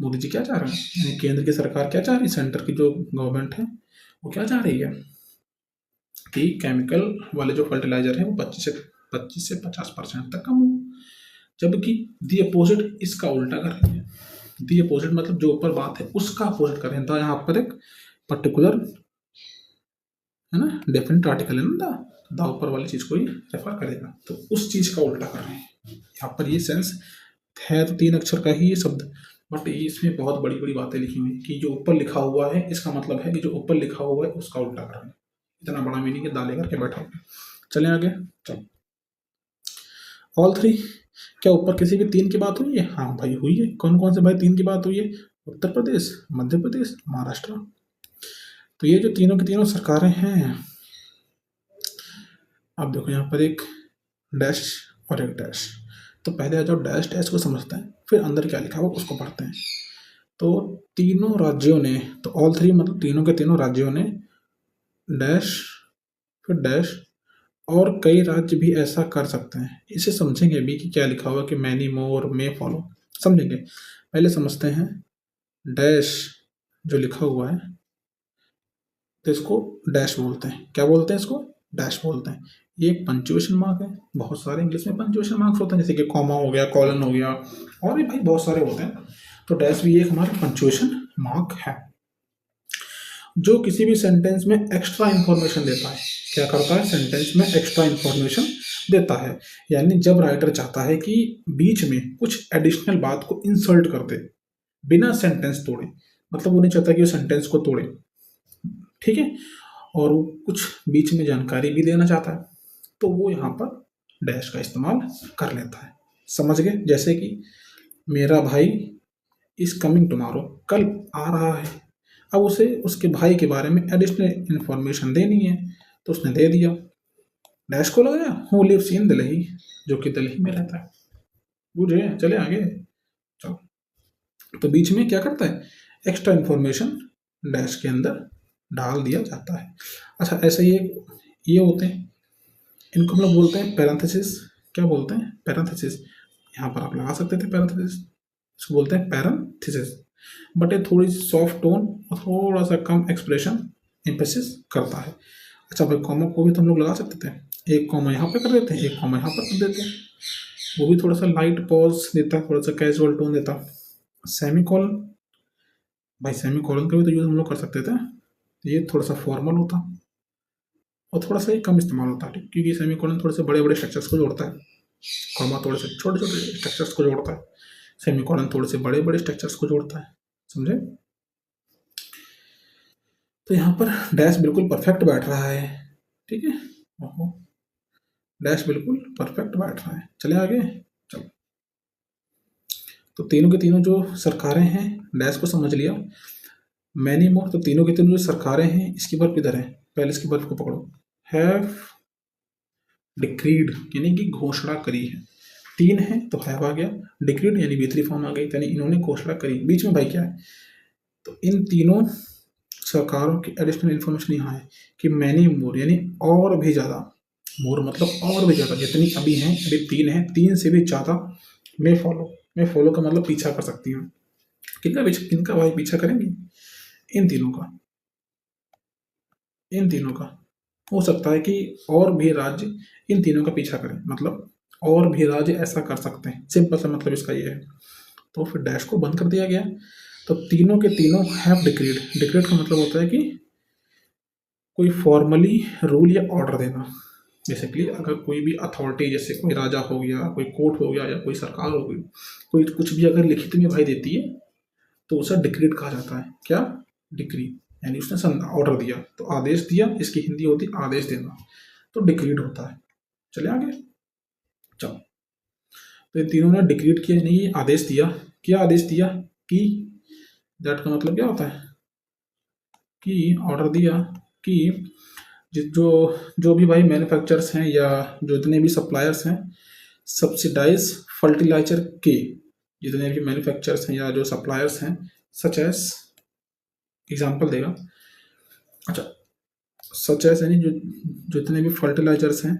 मोदी जी क्या चाह रहे हैं, यानी केंद्र की सरकार क्या चाह रही है, सेंटर की जो गवर्नमेंट है वो क्या चाह रही है कि केमिकल वाले जो फर्टिलाइजर है वो 25 से 50% तक कम हो। जबकि दी अपोजिट इसका उल्टा कर रही है। दी अपोजिट मतलब जो ऊपर बात है उसका अपोजिट कर रहे हैं। तो यहाँ पर एक पर्टिकुलर है ना, डेफिनेट आर्टिकल है ना, दा ऊपर वाली चीज को ही रेफर करेगा, तो उस चीज का उल्टा कर रहे हैं। यहाँ पर ये सेंस है तो 3 अक्षर का ही ये शब्द, बट इसमें बहुत बड़ी बड़ी बातें लिखी हुई कि जो ऊपर लिखा हुआ है इसका मतलब है कि जो ऊपर लिखा हुआ है उसका उल्टा कर रहे हैं। इतना बड़ा मीनिंग है, दाले करके बैठा हुआ। चले आगे। चलो, ऑल थ्री, क्या ऊपर किसी भी 3 की बात हुई है? हाँ भाई हुई है। कौन कौन से भाई 3 की बात हुई है? उत्तर प्रदेश, मध्य प्रदेश, महाराष्ट्र। तो ये जो तीनों की तीनों सरकारें हैं, अब देखो यहाँ पर एक डैश और एक डैश। तो पहले आ जाओ डैश डैश को समझते हैं, फिर अंदर क्या लिखा हुआ उसको पढ़ते हैं। तो तीनों राज्यों ने, तो ऑल थ्री मतलब तीनों के तीनों राज्यों ने डैश फिर डैश, और कई राज्य भी ऐसा कर सकते हैं। इसे समझेंगे भी कि क्या लिखा हुआ कि मैनी मोर मे फॉलो, समझेंगे। पहले समझते हैं डैश जो लिखा हुआ है, तो इसको डैश बोलते हैं। क्या बोलते हैं इसको? डैश बोलते हैं। ये एक पंक्चुएशन मार्क है। बहुत सारे इंग्लिश में पंक्चुएशन मार्क्स होते हैं, जैसे कि कॉमा हो गया, कॉलन हो गया, और भी भाई बहुत सारे होते हैं। तो डैश भी एक हमारा पंक्चुएशन मार्क है, जो किसी भी सेंटेंस में एक्स्ट्रा इंफॉर्मेशन देता है। क्या करता है? सेंटेंस में एक्स्ट्रा इंफॉर्मेशन देता है। यानी जब राइटर चाहता है कि बीच में कुछ एडिशनल बात को इंसर्ट कर दे बिना सेंटेंस तोड़े, मतलब वो नहीं चाहता कि वो सेंटेंस को तोड़े, ठीक है, और वो कुछ बीच में जानकारी भी देना चाहता है, तो वो यहाँ पर डैश का इस्तेमाल कर लेता है। समझ गए? जैसे कि मेरा भाई इज कमिंग टुमारो, कल आ रहा है। अब उसे उसके भाई के बारे में एडिशनल इंफॉर्मेशन देनी है, तो उसने दे दिया, डैश को लगाया हु लिव्स इन दिल्ली, जो कि दिल्ली में रहता है। बुझे? चले आगे। चलो, तो बीच में क्या करता है? एक्स्ट्रा इंफॉर्मेशन डैश के अंदर डाल दिया जाता है। अच्छा, ऐसे ही ये होते हैं इनको हम लोग बोलते हैं पैरेंथेसिस। क्या बोलते हैं? पैरेंथेसिस। यहाँ पर आप लगा सकते थे पैरेंथेसिस, इसको बोलते हैं पैरेंथेसिस। बट ये थोड़ी सॉफ्ट टोन और थोड़ा सा कम एक्सप्रेशन एम्फेसिस करता है। अच्छा भाई, कॉमा को भी तो हम लोग लगा सकते थे, एक कॉमा यहाँ पे कर देते हैं, एक कॉमा यहाँ पर कर देते हैं, वो भी थोड़ा सा लाइट पॉज देता, थोड़ा सा कैजुअल टोन देता। सेमी कॉलन, भाई सेमी कॉलन का भी तो यूज़ हम लोग कर सकते थे, ये थोड़ा सा फॉर्मल होता और थोड़ा सा ही कम इस्तेमाल होता है, क्योंकि सेमी कॉलन थोड़े से बड़े बड़े स्ट्रक्चर्स को जोड़ता है, कॉमा थोड़े से छोटे छोटे स्ट्रक्चर्स को जोड़ता है, सेमी कॉलन थोड़े से बड़े बड़े स्ट्रक्चर्स को जोड़ता है। समझे? तो यहाँ पर डैश बिल्कुल परफेक्ट बैठ रहा है। ठीक है, ओहो, डैश बिल्कुल परफेक्ट बैठ रहा है। चले आगे, चलो। तो तीनों के तीनों जो सरकारें हैं, डैश को समझ लिया। मैनी मोर, तो तीनों के तीनों जो सरकारें हैं, इसकी वर्ब इधर है, पहले इसकी वर्ब को पकड़ो। हैव डिक्रीड, यानी कि घोषणा करी है। तीन है तो हैव आ गया, डिक्रीड यानी V3 फॉर्म आ गई, यानी इन्होंने घोषणा करी। बीच में भाई क्या है? तो इन तीनों सरकारों की एडिशनल इन्फॉर्मेशन यहाँ है कि मैनी मोर, यानी और भी ज़्यादा, मोर मतलब और भी ज़्यादा, जितनी अभी हैं, अभी तीन है, तीन से भी ज़्यादा मैं फॉलो का मतलब पीछा कर सकती हूँ। किनका भाई पीछा करेंगी? इन तीनों का, इन तीनों का। हो सकता है कि और भी राज्य इन तीनों का पीछा करें, मतलब और भी राज्य ऐसा कर सकते हैं, सिंपल सा मतलब इसका ये है। तो फिर डैश को बंद कर दिया गया। तो तीनों के तीनों हैव डिक्रीड, डिक्रीड का मतलब होता है कि कोई फॉर्मली रूल या ऑर्डर देना। बेसिकली अगर कोई भी अथॉरिटी, जैसे कोई राजा हो गया, कोई कोर्ट हो गया, या कोई सरकार हो गई, कोई कुछ भी अगर लिखित में भाई देती है तो उसे डिक्रीड कहा जाता है। क्या? डिक्री, यानी उसने ऑर्डर दिया, तो आदेश दिया, इसकी हिंदी होती आदेश देना, तो डिक्रीड होता है। चले आगे, चलो। तो ये तीनों ने डिक्रीड किया, यानी ये आदेश दिया। क्या आदेश दिया? कि दैट का मतलब क्या होता है? कि ऑर्डर दिया कि जो जो भी भाई मैन्युफैक्चरर्स हैं या जो जितने भी सप्लायर्स हैं, सब्सिडाइज फर्टिलाइजर के जितने भी मैन्युफैक्चरर्स हैं या जो सप्लायर्स हैं, सच एज, एग्जाम्पल देगा। अच्छा, सच एज यानी जो जितने भी फर्टिलाइजर्स हैं,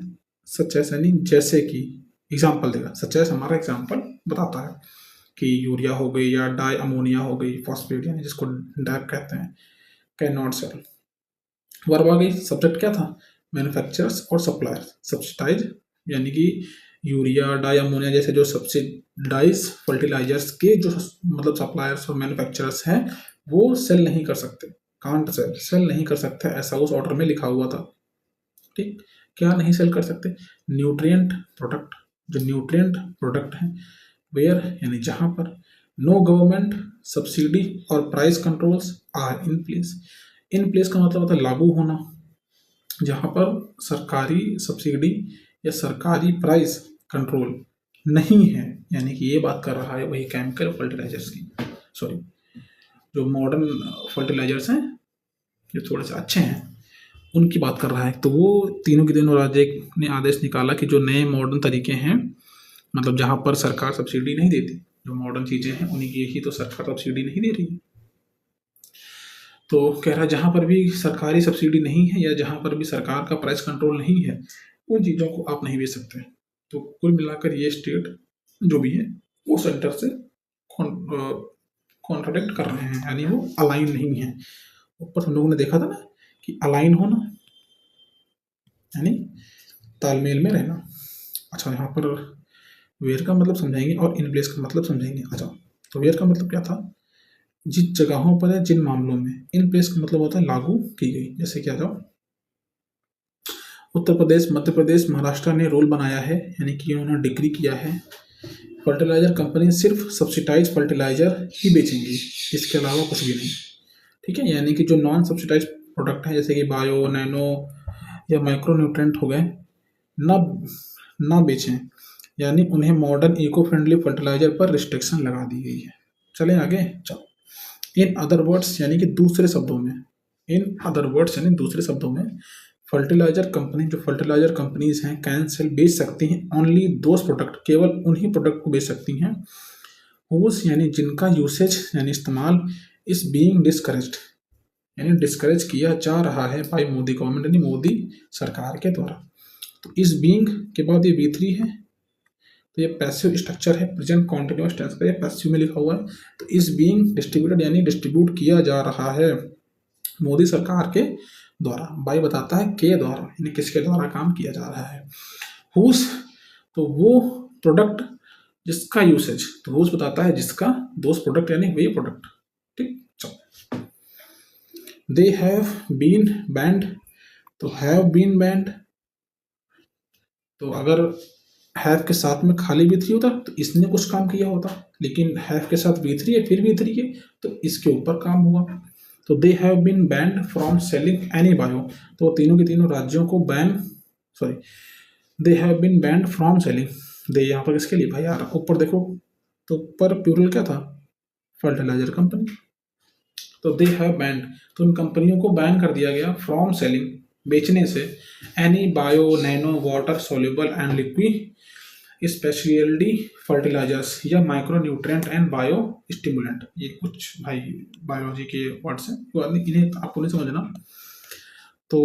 सच एज यानी जैसे कि, एग्जाम्पल देगा। सच एज हमारा एग्जाम्पल बताता है कि यूरिया हो गई या डाई अमोनिया हो गई, फॉस्फेट यानी जिसको डैप कहते हैं, कैन नॉट सेल। वर्ब आ गई, सब्जेक्ट क्या था? मैन्युफैक्चरर्स और सप्लायर्स। सब्सिडाइज यानी कि यूरिया डाई अमोनिया जैसे जो सब्सिडाइज फर्टिलाइजर्स के जो मतलब सप्लायर्स और मैन्युफैक्चरर्स हैं, वो सेल नहीं कर सकते, कांट सेल नहीं कर सकते, ऐसा उस ऑर्डर में लिखा हुआ था। ठीक, क्या नहीं सेल कर सकते? न्यूट्रिएंट प्रोडक्ट, जो न्यूट्रिएंट प्रोडक्ट हैं, वेयर यानी जहां पर, नो गवर्नमेंट सब्सिडी और price controls are in place. In place का मतलब होता है लागू होना, जहां पर सरकारी सब्सिडी या सरकारी प्राइस कंट्रोल नहीं है, यानी कि ये बात कर रहा है वही केमिकल फर्टिलाइजर्स की, सॉरी जो मॉडर्न फर्टिलाइजर्स हैं जो थोड़े से अच्छे हैं उनकी बात कर रहा है। तो वो तीनों के तीनों राज्य ने आदेश निकाला कि जो नए मॉडर्न तरीके हैं, मतलब जहाँ पर सरकार सब्सिडी नहीं देती, जो मॉडर्न चीज़ें हैं उन्हीं की ही तो सरकार सब्सिडी नहीं दे रही है। तो कह रहा है जहाँ पर भी सरकारी सब्सिडी नहीं है या जहाँ पर भी सरकार का प्राइस कंट्रोल नहीं है, उन चीज़ों को आप नहीं बेच सकते। तो कुल मिलाकर ये स्टेट जो भी है वो सेंटर से कॉन्ट्राडिक्ट कर रहे हैं, यानी वो अलाइन नहीं है। ऊपर हम लोगों ने देखा था ना कि अलाइन होना यानी तालमेल में रहना। अच्छा, यहाँ पर वेयर का मतलब समझाएंगे और इन प्लेस का मतलब समझाएंगे। अच्छा, तो वेयर का मतलब क्या था? जिन जगहों पर है, जिन मामलों में। इन प्लेस का मतलब होता है लागू की गई। जैसे क्या था, उत्तर प्रदेश, मध्य प्रदेश, महाराष्ट्र ने रूल बनाया है, यानी कि उन्होंने डिक्री किया है, फर्टिलाइजर कंपनी सिर्फ सब्सिडाइज फर्टिलाइजर ही बेचेंगी, इसके अलावा कुछ भी नहीं। ठीक है, यानी कि जो नॉन सब्सिडाइज प्रोडक्ट हैं जैसे कि बायो, नैनो या माइक्रो न्यूट्रेंट हो गए, ना ना बेचें, यानी उन्हें मॉडर्न इको फ्रेंडली फर्टिलाइजर पर रिस्ट्रिक्शन लगा दी गई है। चलें आगे, चलो। इन अदर वर्ड्स यानी कि दूसरे शब्दों में, इन अदर वर्ड्स यानी दूसरे शब्दों में, फर्टिलाइजर कंपनी, जो फर्टिलाइजर कंपनीज हैं, कैन सेल बेच सकती हैं ओनली दोज प्रोडक्ट, केवल उन्हीं प्रोडक्ट को बेच सकती हैं, हुज यानी जिनका यूसेज यानी इस्तेमाल, इस बीइंग डिस्करेज्ड यानी डिस्करेज किया जा रहा है बाय मोदी गवर्नमेंट, यानी मोदी सरकार के द्वारा। तो इस बीइंग के बाद ये V3 है, तो ये पैसिव स्ट्रक्चर है, प्रेजेंट कॉन्टिन्यूअस टेंस का, ये पैसिव में लिखा हुआ है। तो इस बीइंग डिस्ट्रीब्यूटेड यानी डिस्ट्रीब्यूट किया जा रहा है मोदी सरकार के द्वारा। बाई बताता है के द्वारा, यानी किसके द्वारा काम किया जा रहा है। हुज, तो वो प्रोडक्ट जिसका यूसेज, तो हुज बताता है जिसका, दोस्त प्रोडक्ट यानी वही प्रोडक्ट। ठीक, चलो। दे हैव बीन बैंड, तो हैव बीन बैंड, तो अगर हैव के साथ में खाली V3 होता तो इसने कुछ काम किया होता, लेकिन हैव के साथ V3 है, फिर V3 है, तो इसके ऊपर काम हुआ। तो they have been band from selling any bio, तो तीनों के तीनों राज्यों को ban, sorry, they have been band from selling, दे यहाँ पर किसके लिए भाई यार, ऊपर देखो तो ऊपर प्लूरल क्या था, फर्टिलाइजर कंपनी। तो दे हैव बैंड, तो इन कंपनियों को बैन कर दिया गया फ्रॉम सेलिंग, बेचने से, any bio nano water soluble and liquid speciality fertilisers या micro nutrient and bio stimulant. ये कुछ भाई बायोलॉजी के वर्ड्स हैं, इन्हें आपको नहीं समझना। तो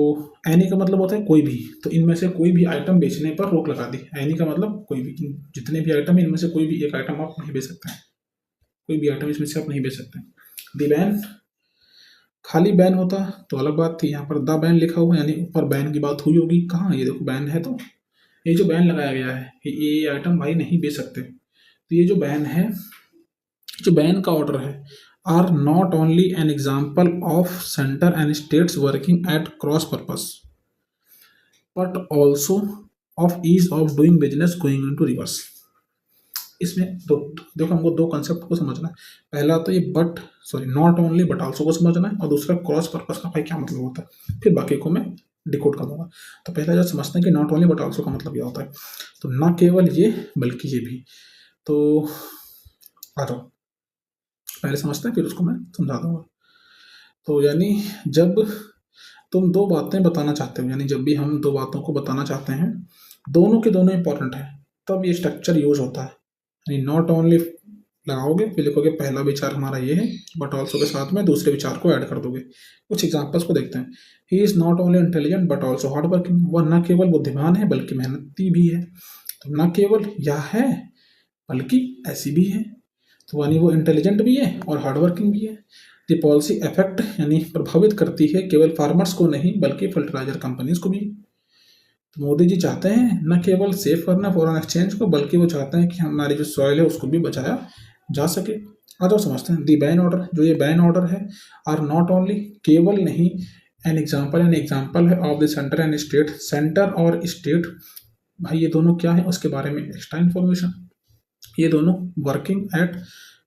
एनी का मतलब होता है कोई भी, तो इनमें से कोई भी आइटम बेचने पर रोक लगा दी। एनी का मतलब कोई भी, जितने भी आइटम इनमें से कोई भी एक आइटम आप नहीं बेच सकते हैं, कोई भी आइटम इसमें से आप नहीं बेच सकते। द बैन, खाली बैन होता तो अलग बात थी, यहाँ पर द बैन लिखा हुआ यानी ऊपर बैन की बात हुई होगी। कहाँ, ये देखो बैन है, तो ये जो बैन लगाया गया है ये आइटम भाई नहीं बेच सकते। तो ये जो बैन है, जो बैन का ऑर्डर है, are not only an example of centre and states working at cross purpose but also of ease of doing business going into reverse. इसमें दो, देखो हमको दो कंसेप्ट को समझना है। पहला तो ये but, sorry, not only but also को समझना है, और दूसरा क्रॉस पर्पस का भाई क्या मतलब होता है, फिर बाकी को मैं डिकोड कर दूंगा। तो पहला जो समझते हैं कि नॉट ओनली बट ऑल्सो का मतलब क्या होता है, तो न केवल ये बल्कि ये भी। तो आ जाओ पहले समझते हैं, फिर उसको मैं समझा दूंगा। तो यानी जब तुम दो बातें बताना चाहते हो, यानी जब भी हम दो बातों को बताना चाहते हैं, दोनों के दोनों इंपॉर्टेंट है, तब ये स्ट्रक्चर यूज होता है। यानी नॉट ओनली लगाओगे, फिर लिखोगे पहला विचार हमारा ये है, बट ऑल्सो के साथ में दूसरे विचार को ऐड कर दोगे। कुछ एग्जांपल्स को देखते हैं। He is not only intelligent but also hard working, वह न केवल बुद्धिमान है बल्कि मेहनती भी है। तो न केवल यह है बल्कि ऐसी भी है, तो यानी वो इंटेलिजेंट भी है और हार्ड वर्किंग भी है। द पॉलिसी इफेक्ट यानी प्रभावित करती है केवल फार्मर्स को नहीं बल्कि फर्टिलाइजर कंपनीज को भी। तो मोदी जी चाहते हैं न केवल सेव करना फॉरेन एक्सचेंज को, बल्कि वो चाहते हैं कि हमारी जो सॉइल है उसको भी बचाया जा सके। आ जाओ समझते हैं। दी बैन ऑर्डर, जो ये बैन ऑर्डर है, आर नॉट ओनली, केवल नहीं, एन एग्जाम्पल है of the centre and state. Centre और स्टेट भाई ये दोनों क्या है उसके बारे में एक्स्ट्रा इन्फॉर्मेशन। ये दोनों working at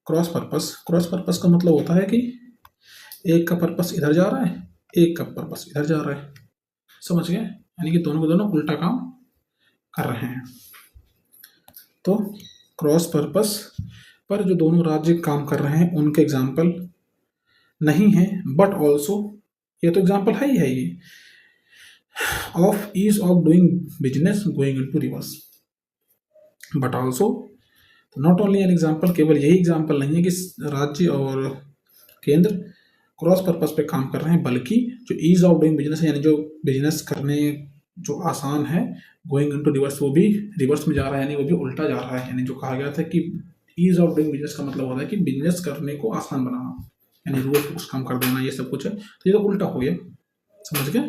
cross purpose. Cross purpose का मतलब होता है कि एक का पर्पस इधर जा रहा है, एक का पर्पस इधर जा रहा है, समझ गए, यानी कि दोनों के दोनों उल्टा काम कर रहे हैं। तो क्रॉस पर्पस पर जो दोनों राज्य काम कर रहे हैं उनके एग्जाम्पल नहीं है, बट ऑल्सो, ये तो एग्जाम्पल है ही है, ये of ease of doing business going into reverse, but also, तो नॉट ओनली एन एग्जाम्पल, केवल यही एग्जाम्पल नहीं है कि राज्य और केंद्र क्रॉस पर्पस पे काम कर रहे हैं, बल्कि जो ईज ऑफ डूइंग बिजनेस है, यानी जो बिजनेस करने जो आसान है, गोइंग इनटू रिवर्स, वो भी रिवर्स में जा रहा है, यानी वो भी उल्टा जा रहा है। यानी जो कहा गया था कि ईज ऑफ डूइंग बिजनेस का मतलब होता है कि बिजनेस करने को आसान बनाना, यानी रोज कुछ काम कर देना, ये सब कुछ है, तो ये तो उल्टा हो गया, समझ गए।